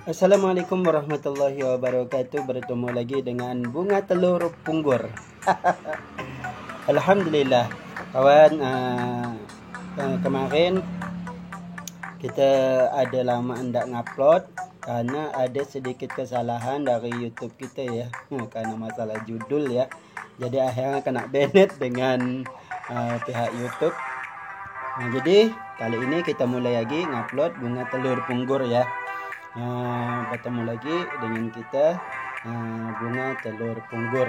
Assalamualaikum warahmatullahi wabarakatuh. Bertemu lagi dengan bunga telur punggur. Alhamdulillah kawan, kemarin kita ada lama hendak ngupload karena ada sedikit kesalahan dari YouTube kita ya, karena masalah judul ya. Jadi akhirnya kena banned dengan pihak YouTube. Nah, jadi kali ini kita mulai lagi ngupload bunga telur punggur ya. Bertemu lagi dengan kita bunga telur punggur.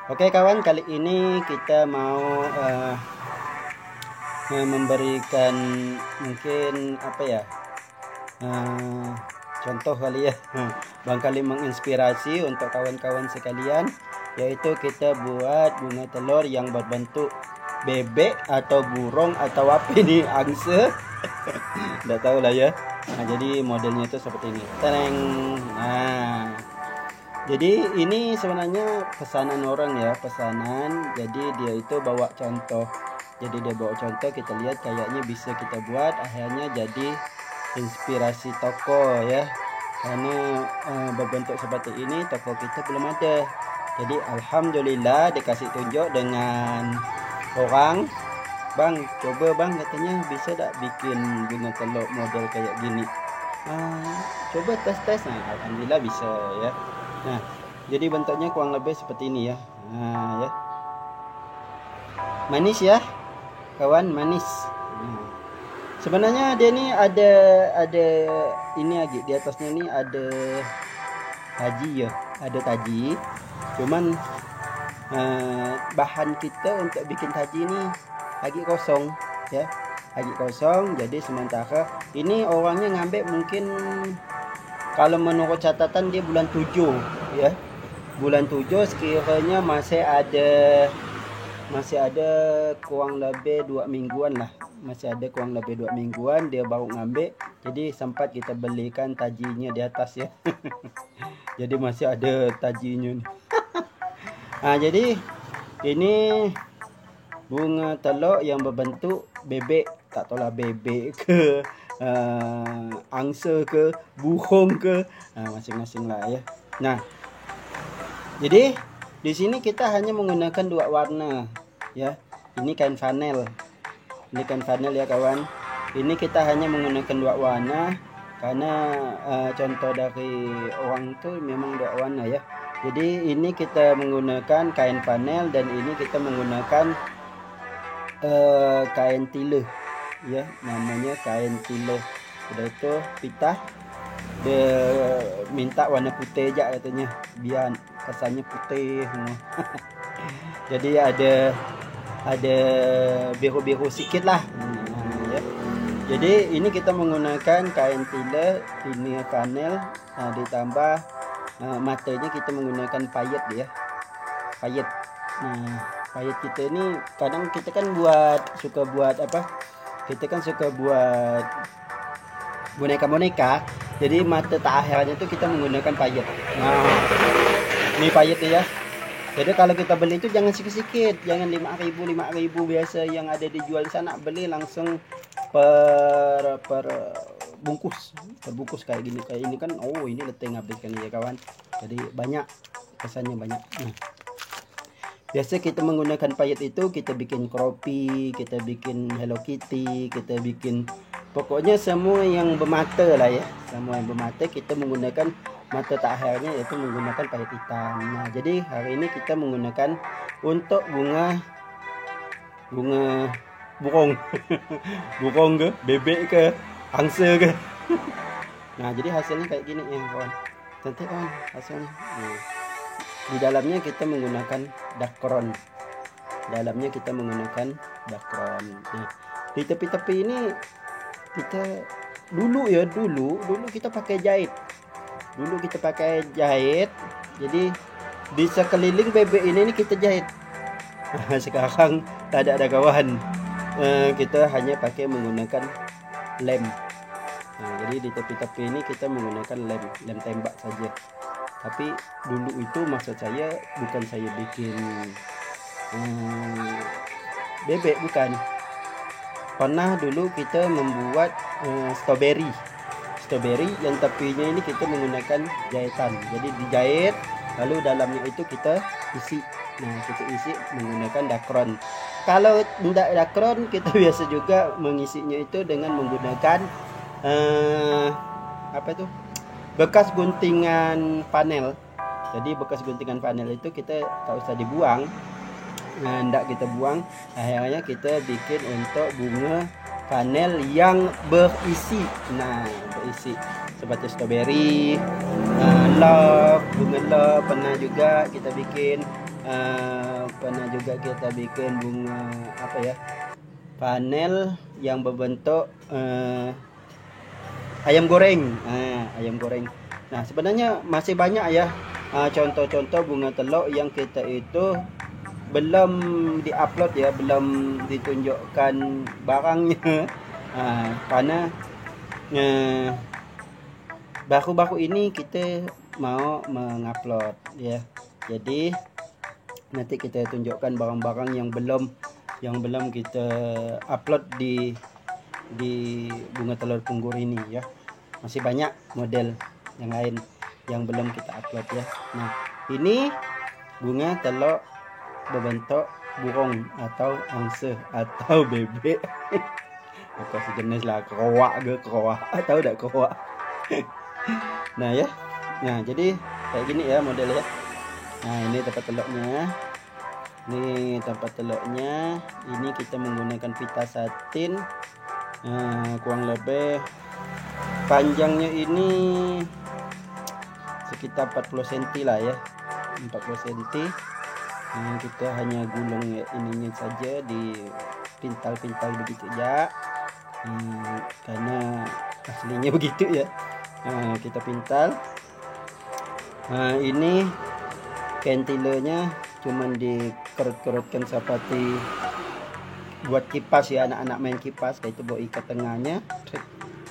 Oke kawan, kali ini kita mau memberikan mungkin apa ya, contoh kali ya, barangkali menginspirasi untuk kawan-kawan sekalian, yaitu kita buat bunga telur yang berbentuk bebek atau burung atau apa ini, angsa. Nggak tahu lah ya. Nah, jadi modelnya itu seperti ini. Tereng. Nah, jadi ini sebenarnya pesanan orang ya, pesanan. Jadi dia itu bawa contoh. Jadi dia bawa contoh, kita lihat kayaknya bisa kita buat. Akhirnya jadi inspirasi toko ya. Karena berbentuk seperti ini toko kita belum ada. Jadi alhamdulillah dikasih tunjuk dengan orang. Bang, coba bang, katanya bisa tak bikin bunga telur model kayak gini. Coba tes-tes. Nah, alhamdulillah bisa ya. Nah, jadi bentuknya kurang lebih seperti ini ya. Nah, ya. Manis ya, kawan, manis. Nah, sebenarnya dia ini ada ini lagi di atasnya ini ada taji ya, ada taji. Cuman bahan kita untuk bikin taji ini lagi kosong ya, lagi kosong. Jadi sementara ini orangnya ngambil mungkin kalau menurut catatan dia bulan 7 ya, bulan 7 sekiranya masih ada kurang lebih 2 mingguan lah, masih ada kurang lebih 2 mingguan dia baru ngambil. Jadi sempat kita belikan tajinya di atas ya. Jadi masih ada tajinya nih. Nah, jadi ini bunga telur yang berbentuk bebek, tak tahulah bebek ke angsa ke burung ke, masing-masing lah ya. Nah, jadi di sini kita hanya menggunakan 2 warna ya. Ini kain flanel, ini kain flanel ya kawan. Ini kita hanya menggunakan 2 warna karena contoh dari orang itu memang 2 warna ya. Jadi ini kita menggunakan kain flanel dan ini kita menggunakan kain tila ya, namanya kain tila. Udah itu pitah, dia minta warna putih aja katanya biar kesannya putih. Jadi ada biru-biru sedikit lah ya. Jadi ini kita menggunakan kain tila, ini flanel, ditambah matanya kita menggunakan payet ya, payet. Nah, payet kita ini kadang kita kan suka buat apa? Kita kan suka buat boneka-boneka. Jadi mata terakhirnya itu kita menggunakan payet. Nah, Ini payetnya ya. Jadi kalau kita beli itu jangan sikit-sikit, jangan 5.000 biasa yang ada dijual di sana, beli langsung per bungkus, terbungkus kayak gini. Kayak ini kan, oh ini leteng habis kan ya kawan. Jadi banyak, kesannya banyak. Nah, biasa kita menggunakan payet itu kita bikin kropi, kita bikin Hello Kitty, kita bikin pokoknya semua yang bermata lah ya. Semua yang bermata kita menggunakan mata terakhirnya yaitu menggunakan payet hitam. Nah, jadi hari ini kita menggunakan untuk bunga burung. Burung ke, bebek ke, angsa ke. Nah, jadi hasilnya kayak gini ya kawan. Cantik kawan hasilnya. Nah, di dalamnya kita menggunakan dakron. Dalamnya kita menggunakan dakron. Nah, di tepi-tepi ini kita dulu kita pakai jahit. Dulu kita pakai jahit. Jadi di sekeliling bebek ini kita jahit. Nah, sekarang tak ada kawan. Kita hanya pakai menggunakan lem. Nah, jadi di tepi-tepi ini kita menggunakan lem tembak saja. Tapi dulu itu maksud saya bukan saya bikin bebek, bukan. Pernah dulu kita membuat strawberry yang tepinya ini kita menggunakan jahitan. Jadi dijahit, lalu dalamnya itu kita isi. Nah, kita isi menggunakan dakron. Kalau tidak dakron, kita biasa juga mengisinya itu dengan menggunakan apa itu, bekas guntingan panel. Jadi bekas guntingan panel itu kita tak usah dibuang. Nah, tidak kita buang, akhirnya kita bikin untuk bunga panel yang berisi. Nah, berisi seperti strawberry, love, bunga love. Pernah juga kita bikin bunga apa ya, panel yang berbentuk ayam goreng. Ayam goreng. Nah, sebenarnya masih banyak ya contoh-contoh bunga telur yang kita itu belum diupload ya, belum ditunjukkan barangnya. Karena baru-baru ini kita mau mengupload ya. Jadi nanti kita tunjukkan barang-barang yang belum kita upload di bunga telur punggur ini ya. Masih banyak model yang lain yang belum kita upload ya. Nah, ini bunga telur berbentuk burung atau angsa atau bebek. Apa sejenis lah, keroak atau tidak keroak. Nah ya, nah jadi kayak gini ya modelnya. Nah, ini tempat telurnya. Ini tempat telurnya. Ini kita menggunakan pita satin. Kurang lebih panjangnya ini sekitar 40 cm lah ya, 40 cm. Kita hanya gulung ya, ininya saja di pintal-pintal begitu ya. Karena aslinya begitu ya. Kita pintal. Ini kantilenya cuman dikerut-kerutkan seperti buat kipas ya, anak-anak main kipas kayak itu, bawa ikat tengahnya.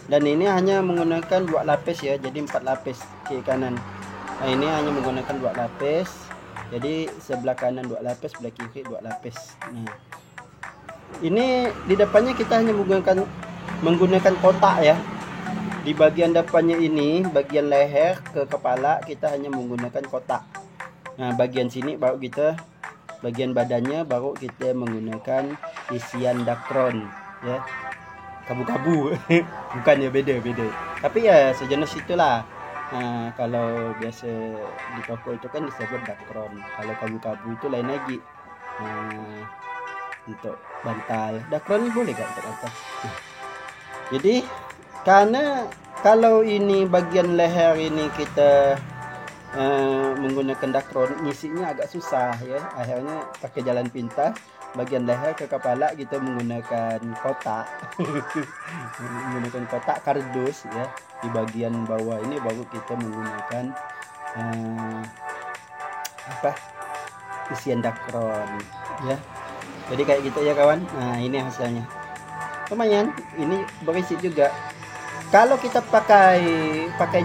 Dan ini hanya menggunakan 2 lapis ya, jadi 4 lapis kiri kanan. Nah, ini hanya menggunakan 2 lapis, jadi sebelah kanan 2 lapis, sebelah kiri 2 lapis. Nah, ini di depannya kita hanya menggunakan kotak ya. Di bagian depannya ini, bagian leher ke kepala kita hanya menggunakan kotak. Nah, bagian sini baru kita, bagian badannya baru kita menggunakan isian dakron ya, kabu-kabu. Bukan ya, beda tapi ya sejenis itulah. Nah, kalau biasa di toko itu kan disebut dakron, kalau kabu-kabu itu lain lagi. Nah, untuk bantal dakron ini boleh gak untuk bantal? Jadi karena kalau ini bagian leher ini kita menggunakan dakron, ngisinya agak susah ya, akhirnya pakai jalan pintas. Bagian leher ke kepala kita menggunakan kotak. Menggunakan kotak kardus ya. Di bagian bawah ini baru kita menggunakan isian dakron ya. Jadi kayak gitu ya kawan. Nah, ini hasilnya lumayan, ini berisi juga. Kalau kita pakai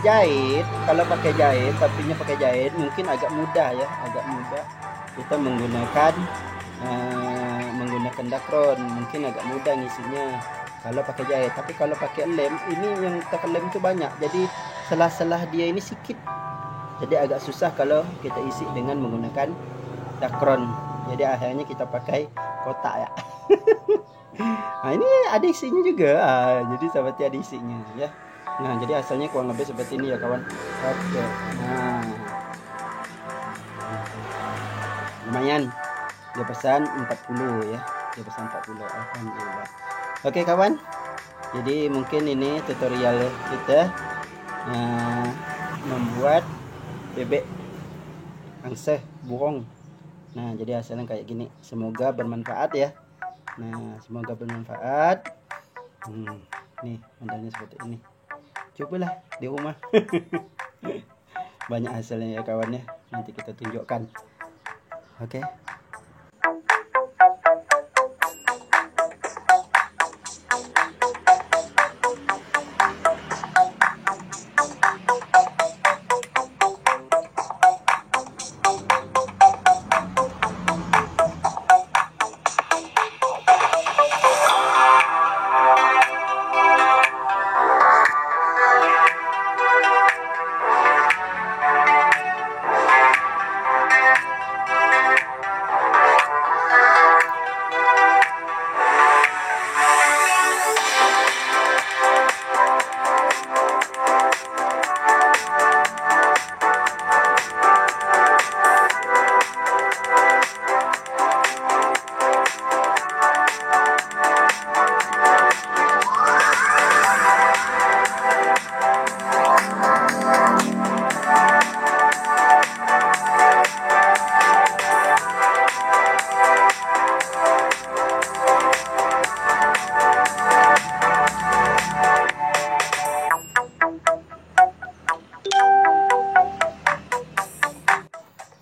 jahit, kalau pakai jahit, tapinya pakai jahit mungkin agak mudah ya, agak mudah. Kita menggunakan dakron, mungkin agak mudah ngisinya kalau pakai jahit. Tapi kalau pakai lem, ini yang terlem itu banyak, jadi selah-selah dia ini sedikit. Jadi agak susah kalau kita isi dengan menggunakan dakron. Jadi akhirnya kita pakai kotak ya. Nah ini ada isinya juga, jadi seperti ada isinya ya. Nah jadi asalnya kurang lebih seperti ini ya kawan. Oke, nah lumayan, dia pesan 40 ya, dia pesan 40, alhamdulillah. Oke kawan, jadi mungkin ini tutorial kita membuat bebek angsa burung. Nah jadi hasilnya kayak gini, semoga bermanfaat ya. Nah semoga bermanfaat. Nih modelnya seperti ini, cobalah di rumah. Banyak hasilnya ya kawan ya, nanti kita tunjukkan. Oke.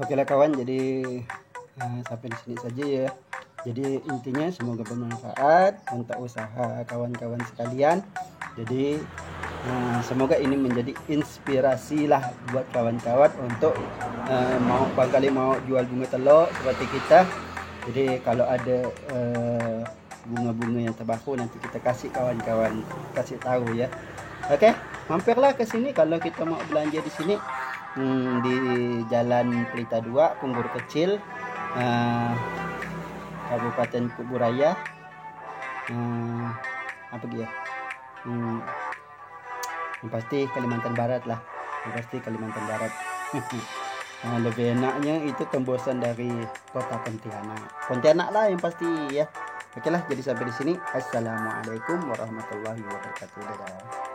Oke lah kawan, jadi sampai di sini saja ya. Jadi intinya semoga bermanfaat untuk usaha kawan-kawan sekalian. Jadi semoga ini menjadi inspirasi lah buat kawan-kawan untuk barangkali mau jual bunga telur seperti kita. Jadi kalau ada bunga-bunga yang terbaru nanti kita kasih kawan-kawan, kasih tahu ya. Oke, mampirlah ke sini kalau kita mau belanja di sini. Di Jalan Pelita 2, Punggur Kecil, Kabupaten Kuburaya, apa dia? Yang pasti Kalimantan Barat lah, yang pasti Kalimantan Barat. Lebih enaknya itu tembusan dari kota Pontianak lah yang pasti ya. Oke lah, jadi sampai di sini. Assalamualaikum warahmatullahi wabarakatuh. Dadah.